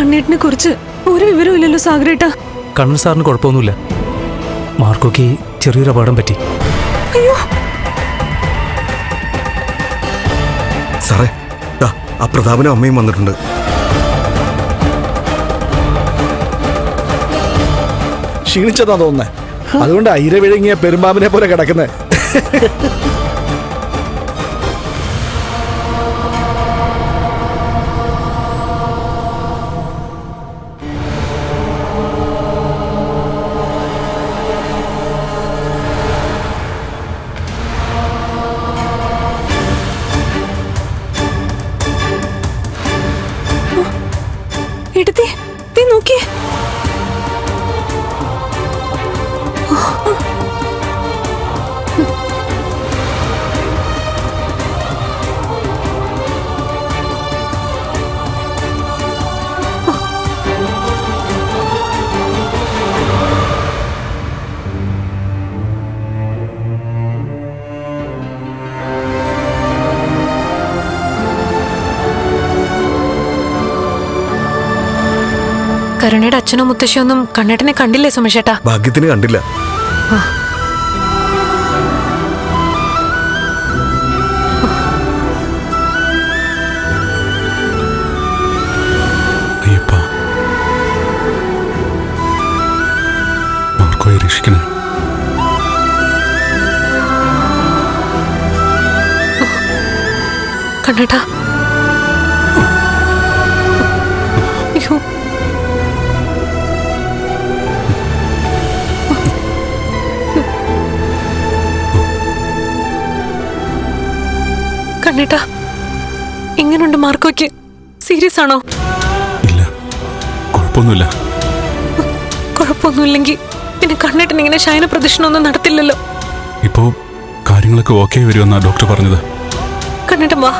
കണ്ണേട്ടിനെ കുറിച്ച് ഒരു വിവരവും ഇല്ലല്ലോ സാഗരേട്ടാ. കണ്ണൻ സാറിന് കുഴപ്പമൊന്നുമില്ല. മാർക്കോയ്ക്ക് ചെറിയൊരു അപകടം പറ്റി. അയ്യോ സാറേ, ആ പ്രതാപനും അമ്മയും വന്നിട്ടുണ്ട്. ക്ഷീണിച്ചതാ തോന്നുന്നേ, അതുകൊണ്ട് അയിര വിഴുങ്ങിയ പെരുമ്പാമ്പിനെ പോലെ കിടക്കുന്നേ. എടുത്തേ നോക്കിയേ. കരുണയുടെ അച്ഛനോ മുത്തശ്ശിയൊന്നും കണ്ണേട്ടനെ കണ്ടില്ലേ സുമേഷേട്ടാ? ഭാഗ്യത്തിന് കണ്ടില്ല. മാർക്കോയെ രക്ഷിക്കണം. കണ്ണേട്ടാ, അയ്യോ കണ്ണേട്ടാ, എങ്ങനെയുണ്ട് മാർക്കോയ്ക്ക്? സീരിയസ് ആണോ? ഇല്ല, കുഴപ്പമൊന്നുമില്ല. കുഴപ്പമൊന്നുമില്ലെങ്കിൽ പിന്നെ കണ്ണേട്ടൻ ഇങ്ങനെ ശയന പ്രദക്ഷിണമൊന്നും നടത്തില്ലല്ലോ. ഇപ്പോ കാര്യങ്ങളൊക്കെ ഓക്കെ വരുമെന്നാ ഡോക്ടർ പറഞ്ഞത്. കണ്ണേട്ടൻ വാ.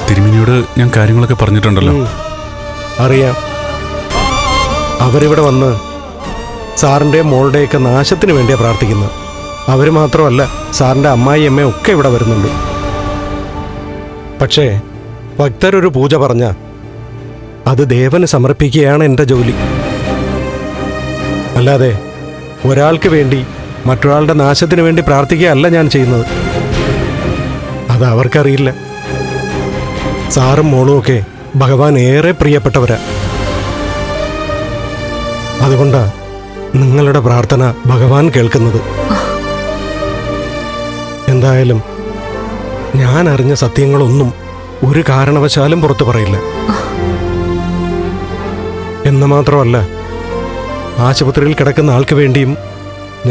തിരുമേനിയോട് ഞാൻ കാര്യങ്ങളൊക്കെ പറഞ്ഞിട്ടുണ്ടല്ലോ. അറിയാം. അവരിവിടെ വന്ന് സാറിൻ്റെ മോളുടെയൊക്കെ നാശത്തിന് വേണ്ടിയാണ് പ്രാർത്ഥിക്കുന്നത്. അവർ മാത്രമല്ല, സാറിൻ്റെ അമ്മായി അമ്മയും ഒക്കെ ഇവിടെ വരുന്നുണ്ട്. പക്ഷേ ഭക്തരൊരു പൂജ പറഞ്ഞ അത് ദേവന് സമർപ്പിക്കുകയാണ് എൻ്റെ ജോലി. അല്ലാതെ ഒരാൾക്ക് വേണ്ടി മറ്റൊരാളുടെ നാശത്തിന് വേണ്ടി പ്രാർത്ഥിക്കുകയല്ല ഞാൻ ചെയ്യുന്നത്. അത് അവർക്കറിയില്ല. സാറും മോളും ഒക്കെ ഭഗവാൻ ഏറെ പ്രിയപ്പെട്ടവരാ. അതുകൊണ്ടാ നിങ്ങളുടെ പ്രാർത്ഥന ഭഗവാൻ കേൾക്കുന്നത്. എന്തായാലും ഞാൻ അറിഞ്ഞ സത്യങ്ങളൊന്നും ഒരു കാരണവശാലും പുറത്തു പറയില്ല. എന്ന് മാത്രമല്ല, ആശുപത്രിയിൽ കിടക്കുന്ന ആൾക്ക് വേണ്ടിയും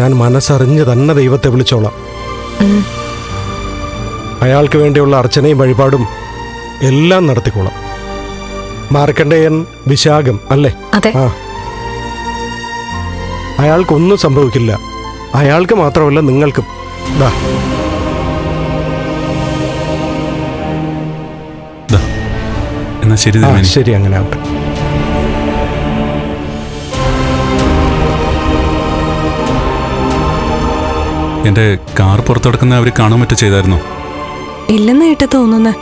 ഞാൻ മനസ്സറിഞ്ഞ് തന്നെ ദൈവത്തെ വിളിച്ചോളാം. അയാൾക്ക് വേണ്ടിയുള്ള അർച്ചനയും വഴിപാടും എല്ലാം നടത്തിക്കോളാം. മാർക്കണ്ഡേയൻ വിശാഖം അല്ലേ? ആ, അയാൾക്കൊന്നും സംഭവിക്കില്ല. അയാൾക്ക് മാത്രമല്ല, നിങ്ങൾക്കും. എന്നാ ശരി. ശരി, അങ്ങനെ ആവട്ടെ. എന്റെ കാർ പുറത്തെടുക്കുന്ന അവര് കാണാൻ മറ്റോ ചെയ്തായിരുന്നോ? ഇല്ലെന്ന് കേട്ട തോന്നുന്നു.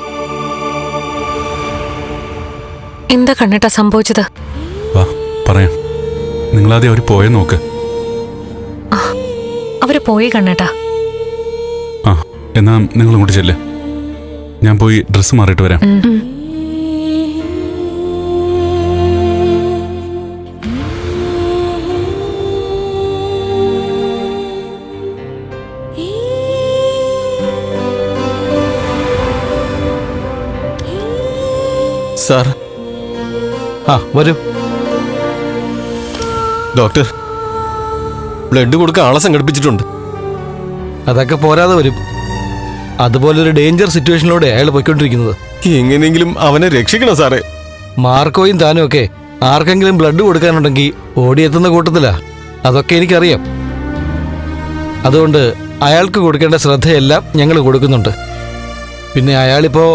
എന്താ കണ്ണേട്ടാ സംഭവിച്ചത്? വാ പറയാം. നിങ്ങളാദ്യം അവര് പോയെ നോക്ക്. അവര് പോയി കണ്ണേട്ടാ. ആ, എന്നാ നിങ്ങൾ ഇങ്ങോട്ട് ചെല്ല്. ഞാൻ പോയി ഡ്രസ്സ് മാറിയിട്ട് വരാം. സാർ. ആ വരൂ. ഡോക്ടർ, ബ്ലഡ് കൊടുക്കാൻ ആളെ സംഘടിപ്പിച്ചിട്ടുണ്ട്. അതൊക്കെ പോരാതെ വരും. അതുപോലൊരു ഡേഞ്ചർ സിറ്റുവേഷനിലൂടെ അയാൾ പോയിക്കൊണ്ടിരിക്കുന്നത്. എങ്ങനെയെങ്കിലും അവനെ രക്ഷിക്കണം സാറേ. മാർക്കോയും താനും ഒക്കെ ആർക്കെങ്കിലും ബ്ലഡ് കൊടുക്കാനുണ്ടെങ്കിൽ ഓടിയെത്തുന്ന കൂട്ടത്തിലാ. അതൊക്കെ എനിക്കറിയാം. അതുകൊണ്ട് അയാൾക്ക് കൊടുക്കേണ്ട ശ്രദ്ധയെല്ലാം ഞങ്ങൾ കൊടുക്കുന്നുണ്ട്. പിന്നെ അയാളിപ്പോ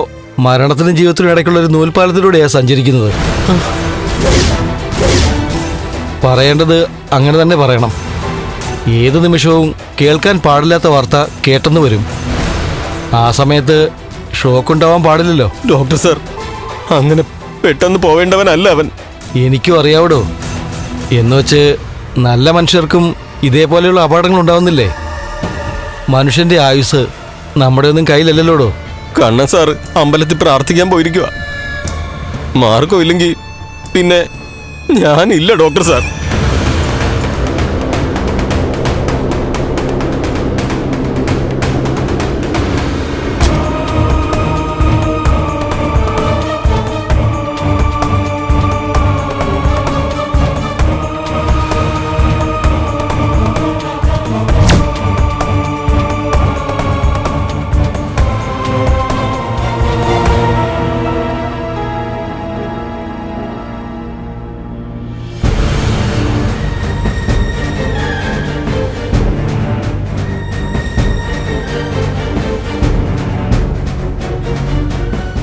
മരണത്തിനും ജീവിതത്തിനും ഇടയ്ക്കുള്ള ഒരു നൂൽപ്പാലത്തിലൂടെയാണ് സഞ്ചരിക്കുന്നത്. പറയേണ്ടത് അങ്ങനെ തന്നെ പറയണം. ഏത് നിമിഷവും കേൾക്കാൻ പാടില്ലാത്ത വാർത്ത കേട്ടെന്ന് വരും. ആ സമയത്ത് ഷോക്കുണ്ടാവാൻ പാടില്ലല്ലോ. ഡോക്ടർ സാർ, അങ്ങനെ പെട്ടെന്ന് പോവേണ്ടവനല്ല അവൻ. എനിക്കും അറിയാവടോ. എന്നുവെച്ച് നല്ല മനുഷ്യർക്കും ഇതേപോലെയുള്ള അപകടങ്ങൾ ഉണ്ടാവുന്നില്ലേ? മനുഷ്യന്റെ ആയുസ് നമ്മുടെ ഒന്നും കയ്യിലല്ലല്ലോടോ. കണ്ണൻ സാർ അമ്പലത്തിൽ പ്രാർത്ഥിക്കാൻ പോയിരിക്കുക. മാർക്കോ ഇല്ലെങ്കിൽ പിന്നെ ഞാനില്ല ഡോക്ടർ സാർ.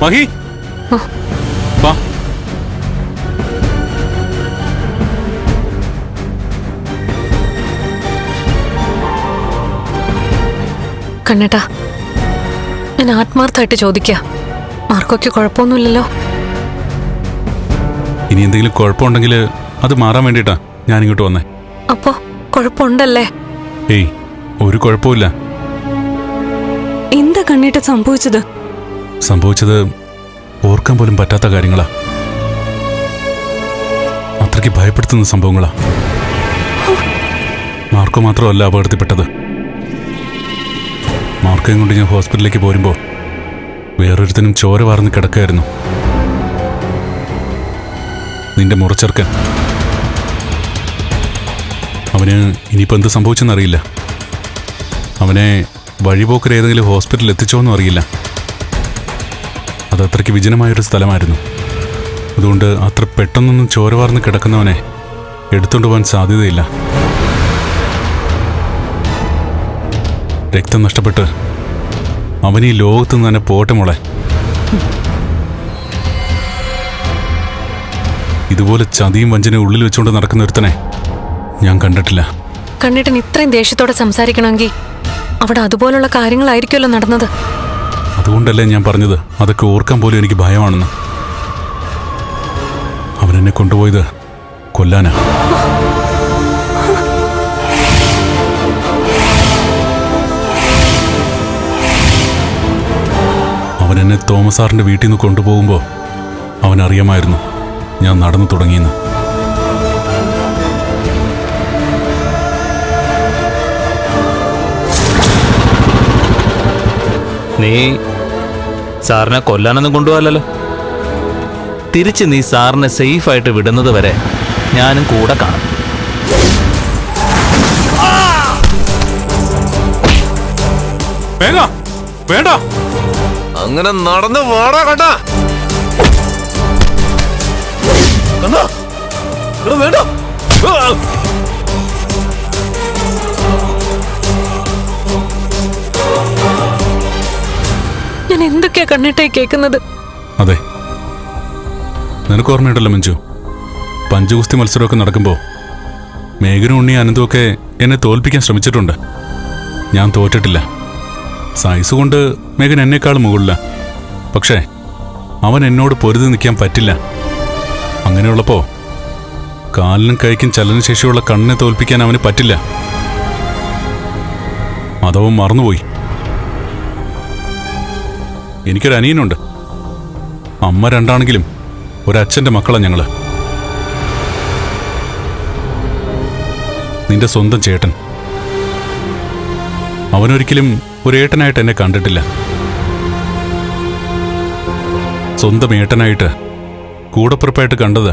മഹി, വാ. കണ്ണേട്ടാ, ഞാൻ ആത്മാർത്ഥമായിട്ട് ചോദിക്കാം, മാർക്കോയ്ക്ക് കുഴപ്പമൊന്നുമില്ലല്ലോ? ഇനി എന്തെങ്കിലും കുഴപ്പമുണ്ടെങ്കിൽ അത് മാറാൻ വേണ്ടിയിട്ടാ ഞാൻ ഇങ്ങോട്ട് വന്നേ. അപ്പോ കുഴപ്പമുണ്ടല്ലേ? ഏയ്, ഒരു കുഴപ്പമില്ല. എന്താ കണ്ണേട്ട സംഭവിച്ചത്? സംഭവിച്ചത് ഓർക്കാൻ പോലും പറ്റാത്ത കാര്യങ്ങളാ. അത്രയ്ക്ക് ഭയപ്പെടുത്തുന്ന സംഭവങ്ങളാ. മാർക്കോ മാത്രമല്ല അപകടത്തിൽപ്പെട്ടത്. മാർക്കോയും കൊണ്ട് ഞാൻ ഹോസ്പിറ്റലിലേക്ക് പോരുമ്പോൾ വേറൊരുത്തനും ചോര വാർന്ന് കിടക്കുകയായിരുന്നു. നിന്റെ മുറച്ചെറുക്കൻ. അവന് ഇനിയിപ്പോൾ എന്ത് സംഭവിച്ചെന്നറിയില്ല. അവനെ വഴിപോക്കർ ഏതെങ്കിലും ഹോസ്പിറ്റലിൽ എത്തിച്ചോന്നും അറിയില്ല. അത് അത്രയ്ക്ക് വിജനമായൊരു സ്ഥലമായിരുന്നു. അതുകൊണ്ട് അത്ര പെട്ടെന്നൊന്നും ചോര വാർന്ന് കിടക്കുന്നവനെ എടുത്തുകൊണ്ട് പോകാൻ സാധ്യതയില്ല. രക്തം നഷ്ടപ്പെട്ട് അവൻ ഈ ലോകത്ത് നിന്ന് തന്നെ പോട്ടെ മോളെ. ഇതുപോലെ ചതിയും വഞ്ചനയും ഉള്ളിൽ വെച്ചുകൊണ്ട് നടക്കുന്ന ഒരുത്തനെ ഞാൻ കണ്ടിട്ടില്ല. കണ്ണേട്ടൻ ഇത്രയും ദേഷ്യത്തോടെ സംസാരിക്കണമെങ്കിൽ അവിടെ അതുപോലുള്ള കാര്യങ്ങളായിരിക്കുമല്ലോ നടന്നത്. അതുകൊണ്ടല്ലേ ഞാൻ പറഞ്ഞത് അതൊക്കെ ഓർക്കാൻ പോലും എനിക്ക് ഭയമാണെന്ന്. അവനെന്നെ കൊണ്ടുപോയത് കൊല്ലാനാ. അവനെന്നെ തോമസ് സാറിന്റെ വീട്ടിൽ നിന്ന് കൊണ്ടുപോകുമ്പോൾ അവനറിയാമായിരുന്നു ഞാൻ നടന്നു തുടങ്ങിയെന്ന്. നീ സാറിനെ കൊല്ലാനൊന്നും കൊണ്ടുപോകല്ലോ. തിരിച്ച് നീ സാറിനെ സേഫായിട്ട് വിടുന്നത് വരെ ഞാനും കൂടെ കാണും. വേണ്ട, അങ്ങനെ നടന്ന് വാടാ കണ്ടാ. വേണ്ട. ഞാൻ എന്തൊക്കെയാ കണ്ണേട്ടായി കേൾക്കുന്നത്? അതെ, നിനക്ക് ഓർമ്മയുണ്ടല്ലോ മഞ്ജു, പഞ്ചഗുസ്തി മത്സരമൊക്കെ നടക്കുമ്പോൾ മേഘനും ഉണ്ണി അനന്തുമൊക്കെ എന്നെ തോൽപ്പിക്കാൻ ശ്രമിച്ചിട്ടുണ്ട്. ഞാൻ തോറ്റിട്ടില്ല. സൈസ് കൊണ്ട് മേഘൻ എന്നെക്കാൾ മുകളില. പക്ഷേ അവൻ എന്നോട് പൊരുതി നിൽക്കാൻ പറ്റില്ല. അങ്ങനെയുള്ളപ്പോൾ കാലിനും കൈക്കും ചലനശേഷിയുള്ള കണ്ണിനെ തോൽപ്പിക്കാൻ അവന് പറ്റില്ല. അതവൻ മറന്നുപോയി. എനിക്കൊരു അനിയനുണ്ട്. അമ്മ രണ്ടാണെങ്കിലും ഒരച്ഛൻ്റെ മക്കളാണ് ഞങ്ങള്. നിന്റെ സ്വന്തം ചേട്ടൻ. അവനൊരിക്കലും ഒരു ഏട്ടനായിട്ട് എന്നെ കണ്ടിട്ടില്ല. സ്വന്തം ഏട്ടനായിട്ട് കൂടപ്പുറപ്പായിട്ട് കണ്ടത്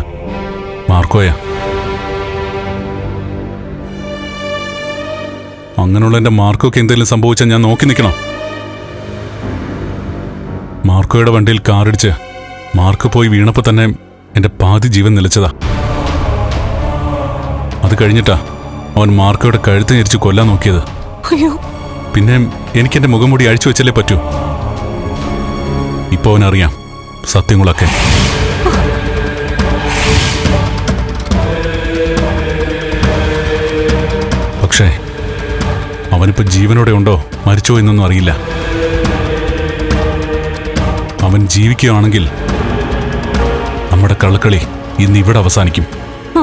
മാർക്കോയാ. അങ്ങനെയുള്ള എൻ്റെ മാർക്കോയ്ക്ക് എന്തെങ്കിലും സംഭവിച്ചാൽ ഞാൻ നോക്കി നിൽക്കണം. മാർക്കോയുടെ വണ്ടിയിൽ കാറിടിച്ച് മാർക്കോ പോയി വീണപ്പോൾ തന്നെ എൻ്റെ പാതി ജീവൻ നിലച്ചതാ. അത് കഴിഞ്ഞിട്ടാ അവൻ മാർക്കോയുടെ കഴുത്ത് ഞെരിച്ച് കൊല്ലാൻ നോക്കിയത്. അയ്യോ, പിന്നെ എനിക്കെൻ്റെ മുഖം മൂടി അഴിച്ചു വെച്ചല്ലേ പറ്റൂ. ഇപ്പോൾ അവനറിയാം സത്യങ്ങളൊക്കെ. പക്ഷേ അവനിപ്പോൾ ജീവനോടെ ഉണ്ടോ മരിച്ചോ എന്നൊന്നും അറിയില്ല. അവൻ ജീവിക്കുകയാണെങ്കിൽ നമ്മുടെ കള്ളക്കളി ഇന്ന് ഇവിടെ അവസാനിക്കും.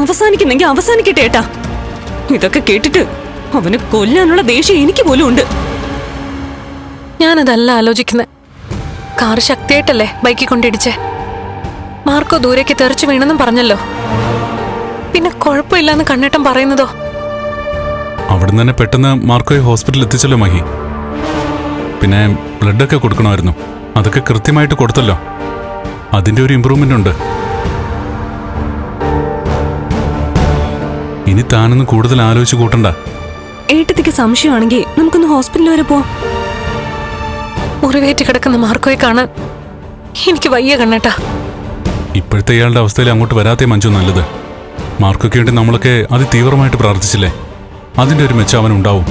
അവസാനിക്കുന്നെങ്കിൽ അവസാനിക്കട്ടെ ഏട്ടാ. ഇതൊക്കെ കേട്ടിട്ട് അവന് കൊല്ലാനുള്ള ദേഷ്യം എനിക്ക് പോലും ഉണ്ട്. ഞാനതല്ല ആലോചിക്കുന്നത്. കാർ ശക്തിയായിട്ടല്ലേ ബൈക്കിൽ കൊണ്ടിടിച്ചേ. മാർക്കോ ദൂരേക്ക് തെറിച്ചു വീണെന്നും പറഞ്ഞല്ലോ. പിന്നെ കുഴപ്പമില്ലാന്ന് കണ്ണേട്ടൻ പറയുന്നതോ? അവിടുന്ന് തന്നെ പെട്ടെന്ന് മാർക്കോയെ ഹോസ്പിറ്റലിൽ എത്തിച്ചല്ലോ മഹി. പിന്നെ ബ്ലഡൊക്കെ കൊടുക്കണമായിരുന്നു. അതൊക്കെ കൃത്യമായിട്ട് കൊടുത്തല്ലോ. അതിൻ്റെ ഒരു ഇമ്പ്രൂവ്മെൻ്റ് ഉണ്ട്. ഇനി താനൊന്നും കൂടുതൽ ആലോചിച്ച് കൂട്ടണ്ട. ഏട്ടത്തിക്ക് സംശയമാണെങ്കിൽ നമുക്കൊന്ന് ഹോസ്പിറ്റലിൽ വരെ പോവാം. മുറിവേറ്റ് കിടക്കുന്ന മാർക്കോയെ കാണാൻ എനിക്ക് വയ്യ കണ്ണേട്ടാ. ഇപ്പോഴത്തെ ഇയാളുടെ അവസ്ഥയിൽ അങ്ങോട്ട് വരാത്തേ മഞ്ജു നല്ലത്. മാർക്കൊക്കെ വേണ്ടി നമ്മളൊക്കെ അതിതീവ്രമായിട്ട് പ്രാർത്ഥിച്ചില്ലേ? അതിൻ്റെ ഒരു മെച്ചം അവനുണ്ടാവും.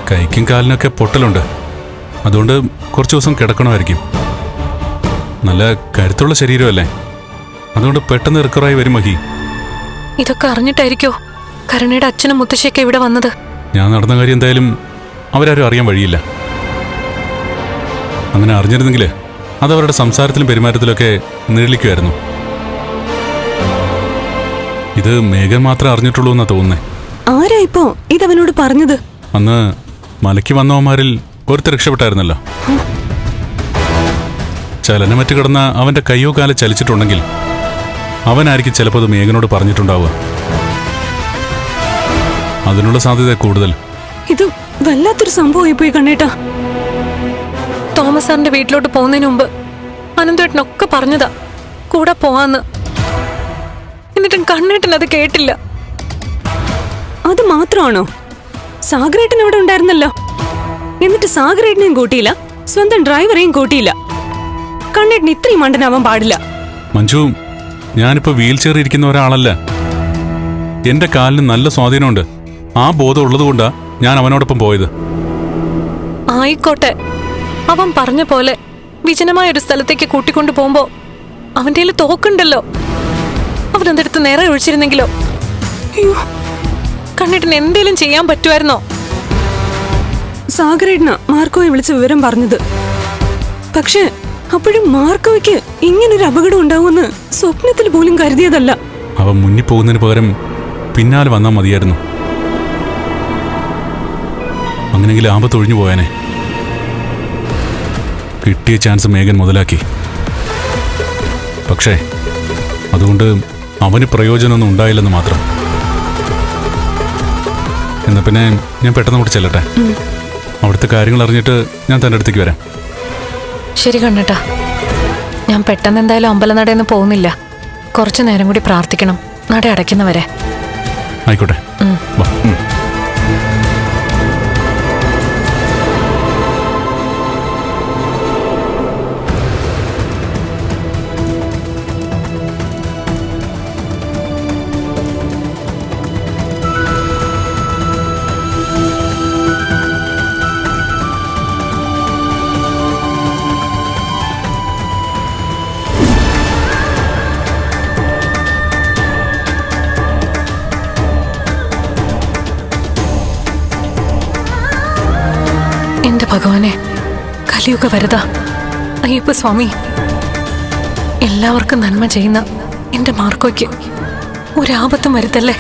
കൈക്കും കാലിനൊക്കെ പൊട്ടലുണ്ട്. അതുകൊണ്ട് കുറച്ച് ദിവസം കിടക്കണമായിരിക്കും. നല്ല കരുത്തുള്ള ശരീരമല്ലേ, അതുകൊണ്ട് പെട്ടെന്ന് റിക്കവറായി വരും മഹി. ഇതൊക്കെ അറിഞ്ഞിട്ടായിരിക്കോ കരുണയുടെ അച്ഛനും മുത്തശ്ശിയൊക്കെ ഇവിടെ വന്നത്? ഞാൻ നടന്ന കാര്യം എന്തായാലും അവരാരും അറിയാൻ വഴിയില്ല. അങ്ങനെ അറിഞ്ഞിരുന്നെങ്കിൽ അതവരുടെ സംസാരത്തിലും പെരുമാറ്റത്തിലൊക്കെ നിഴലിക്കുമായിരുന്നു. ഇത് മേഘൻ മാത്രമേ അറിഞ്ഞിട്ടുള്ളൂ എന്നാ തോന്നുന്നേ. ആരാ ഇപ്പോ ഇതവനോട് പറഞ്ഞത്? അന്ന് മലയ്ക്ക് വന്നവന്മാരിൽ ഒരുത്തർ രക്ഷപ്പെട്ടായിരുന്നല്ലോ. ചലനമറ്റ് കിടന്ന അവന്റെ കയ്യോ കാലോ ചലിച്ചിട്ടുണ്ടെങ്കിൽ അവനായിരിക്കും ചിലപ്പോൾ അത് മേഘനോട് പറഞ്ഞിട്ടുണ്ടാവുക. അതിനുള്ള സാധ്യത കൂടുതൽ. ഇത് വല്ലാത്തൊരു സംഭവമായി പോയി കണ്ണേട്ടാ. തോമസ് സാറിന്റെ വീട്ടിലോട്ട് പോകുന്നതിന് മുമ്പ് അനന്തേട്ടനൊക്കെ പറഞ്ഞതാ കൂടെ പോവാന്ന്. എന്നിട്ടും കണ്ണേട്ടൻ അത് കേട്ടില്ല. അത് മാത്രമാണോ? സാഗരേട്ടൻ അവിടെ ഉണ്ടായിരുന്നല്ലോ. എന്നിട്ട് സാഗരേട്ടനെയും കൂട്ടിയില്ല, സ്വന്തം ഡ്രൈവറെയും കൂട്ടിയില്ല. കണ്ണേട്ടൻ ഇത്രയും മണ്ടനാവാൻ പാടില്ല. മഞ്ജു, ഞാനിപ്പോ വീൽ ചെയർ ഇരിക്കുന്ന ഒരാളല്ല. എന്റെ കാലിന് നല്ല സ്വാധീനമുണ്ട്. ആ ബോധം ഉള്ളതുകൊണ്ടാ ഞാൻ അവനോടൊപ്പം പോയത്. ആയിക്കോട്ടെ, അവൻ പറഞ്ഞ പോലെ വിജനമായ ഒരു സ്ഥലത്തേക്ക് കൂട്ടിക്കൊണ്ടു പോകുമ്പോ അവന്റെ കയ്യിൽ തോക്കുണ്ടല്ലോ. അവനെന്തെടുത്ത് നേരെ ഒഴിച്ചിരുന്നെങ്കിലോ? അയ്യോ, കണ്ണേട്ടന് എന്തേലും ചെയ്യാൻ പറ്റുമായിരുന്നോ? സാഗരേട്ടനാ മാർക്കോയെ വിളിച്ച് വിവരം പറഞ്ഞത്. പക്ഷെ അപ്പോഴും മാർക്കോയ്ക്ക് ഇങ്ങനൊരു അപകടം ഉണ്ടാവുമെന്ന് സ്വപ്നത്തിൽ പോലും കരുതിയതല്ല. അവൻ മുന്നിൽ പോകുന്നതിന് പകരം പിന്നാലെ വന്നാൽ മതിയായിരുന്നു. അങ്ങനെങ്കിൽ ആപത്ത് ഒഴിഞ്ഞു പോയാനെ. കിട്ടിയ ചാൻസ് മേഘൻ മുതലാക്കി. പക്ഷേ അതുകൊണ്ട് അവന് പ്രയോജനമൊന്നും ഉണ്ടായില്ലെന്ന് മാത്രം. എന്നാ പിന്നെ ഞാൻ പെട്ടെന്ന് കൂടി ചെല്ലട്ടെ. അവിടുത്തെ കാര്യങ്ങൾ അറിഞ്ഞിട്ട് ഞാൻ തൻ്റെ അടുത്തേക്ക് വരാം. ശരി കണ്ണേട്ടാ, ഞാൻ പെട്ടെന്ന് എന്തായാലും അമ്പലനടയൊന്നും പോകുന്നില്ല. കുറച്ചു നേരം കൂടി പ്രാർത്ഥിക്കണം, നട അടയ്ക്കുന്നവരെ. ആയിക്കോട്ടെ, വാ. എന്റെ ഭഗവാനെ, കലിയുഗ വരദ അയ്യപ്പ സ്വാമി, എല്ലാവർക്കും നന്മ ചെയ്യുന്ന എന്റെ മാർക്കോയ്ക്ക് ഒരാപത്തും വരുത്തല്ലേ.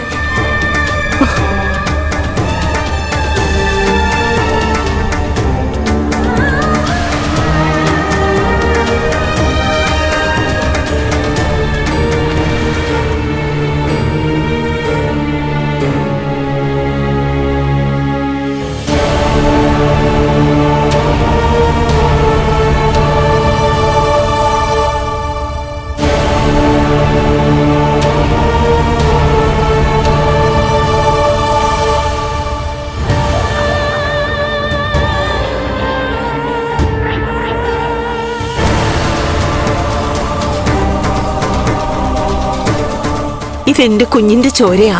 ഇതെന്റെ കുഞ്ഞിന്റെ ചോരയാ.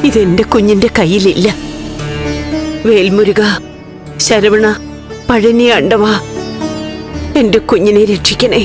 ഇതെന്റെ കുഞ്ഞിന്റെ കയ്യിലില്ല. വേൽമുരുക, ശരവണ, പഴനി ആണ്ടവ, എന്റെ കുഞ്ഞിനെ രക്ഷിക്കണേ.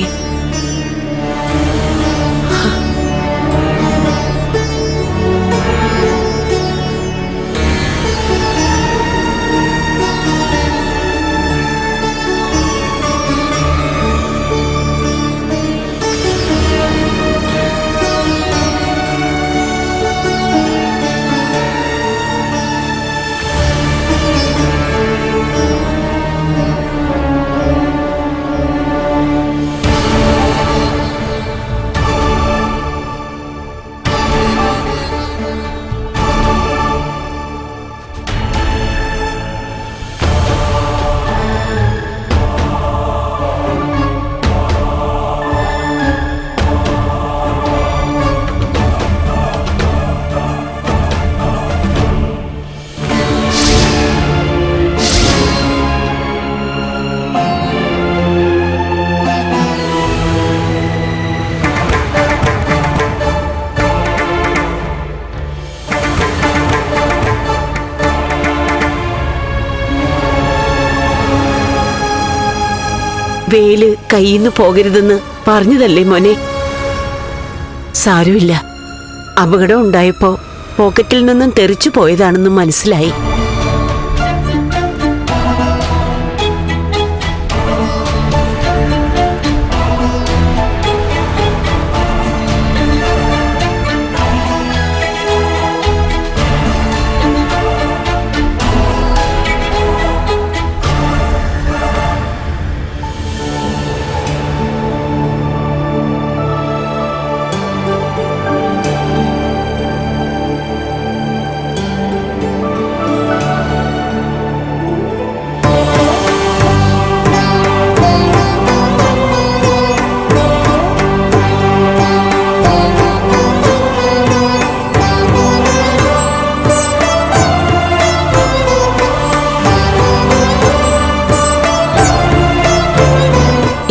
വേല് കയ്യിന്ന് പോകരുതെന്ന് പറഞ്ഞതല്ലേ മോനെ? സാരമില്ല, അപകടം ഉണ്ടായപ്പോ പോക്കറ്റിൽ നിന്നും തെറിച്ചു പോയതാണെന്ന് മനസ്സിലായി.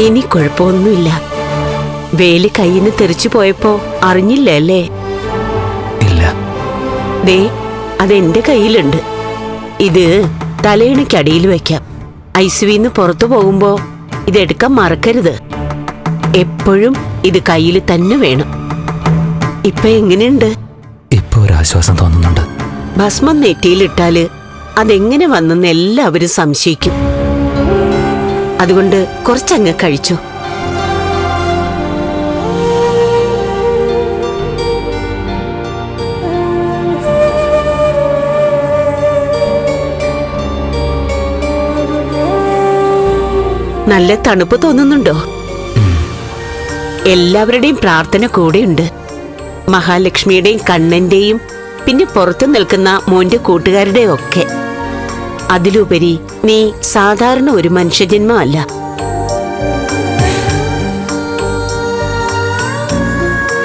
ഇനി കുഴപ്പമൊന്നുമില്ല. വേലി കയ്യിന്ന് തെറിച്ചു പോയപ്പോ അറിഞ്ഞില്ല അല്ലേ? ഇല്ല. ദേ, അതെന്റെ കയ്യിലുണ്ട്. ഇത് തലയിണയ്ക്കടിയിൽ വെക്കാം. ഐസിവിന്ന് പുറത്തു പോകുമ്പോ ഇതെടുക്കാൻ മറക്കരുത്. എപ്പോഴും ഇത് കയ്യിൽ തന്നെ വേണം. ഇപ്പൊ എങ്ങനെയുണ്ട്? ഇപ്പൊ ഒരു ആശ്വാസം തോന്നുന്നുണ്ട്. ഭസ്മം നെറ്റിയിലിട്ടാല് അതെങ്ങനെ വന്നെന്ന് എല്ലാവരും സംശയിക്കും. അതുകൊണ്ട് കുറച്ചങ്ങ് കഴിച്ചു. നല്ല തണുപ്പ് തോന്നുന്നുണ്ടോ? എല്ലാവരുടെയും പ്രാർത്ഥന കൂടെയുണ്ട്. മഹാലക്ഷ്മിയുടെയും കണ്ണന്റെയും പിന്നെ പുറത്തു നിൽക്കുന്ന മോന്റെ കൂട്ടുകാരുടെയും ഒക്കെ. അതിലുപരി നീ സാധാരണ ഒരു മനുഷ്യജന്മമല്ല.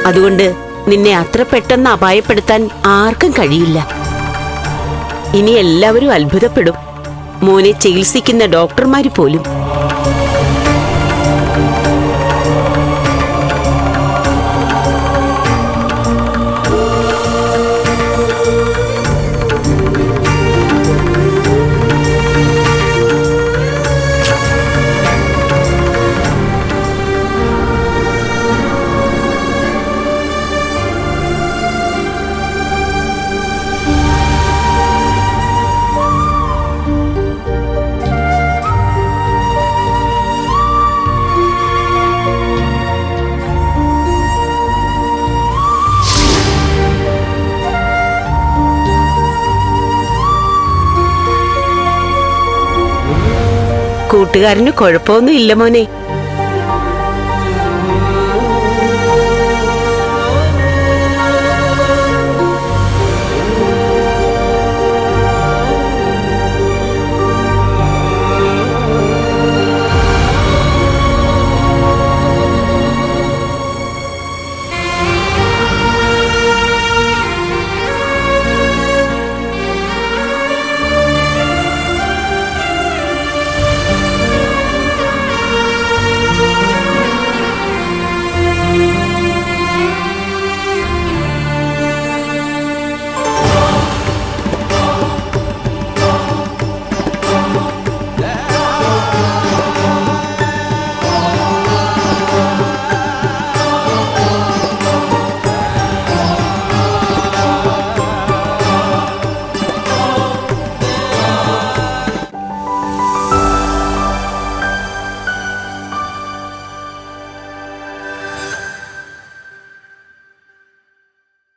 അതുകൊണ്ട് നിന്നെ അത്ര പെട്ടെന്ന് അപായപ്പെടുത്താൻ ആർക്കും കഴിയില്ല. ഇനി എല്ലാവരും അത്ഭുതപ്പെടും, മോനെ ചികിത്സിക്കുന്ന ഡോക്ടർമാര് പോലും. കൂട്ടുകാരന് കുഴപ്പമൊന്നും ഇല്ല മോനെ.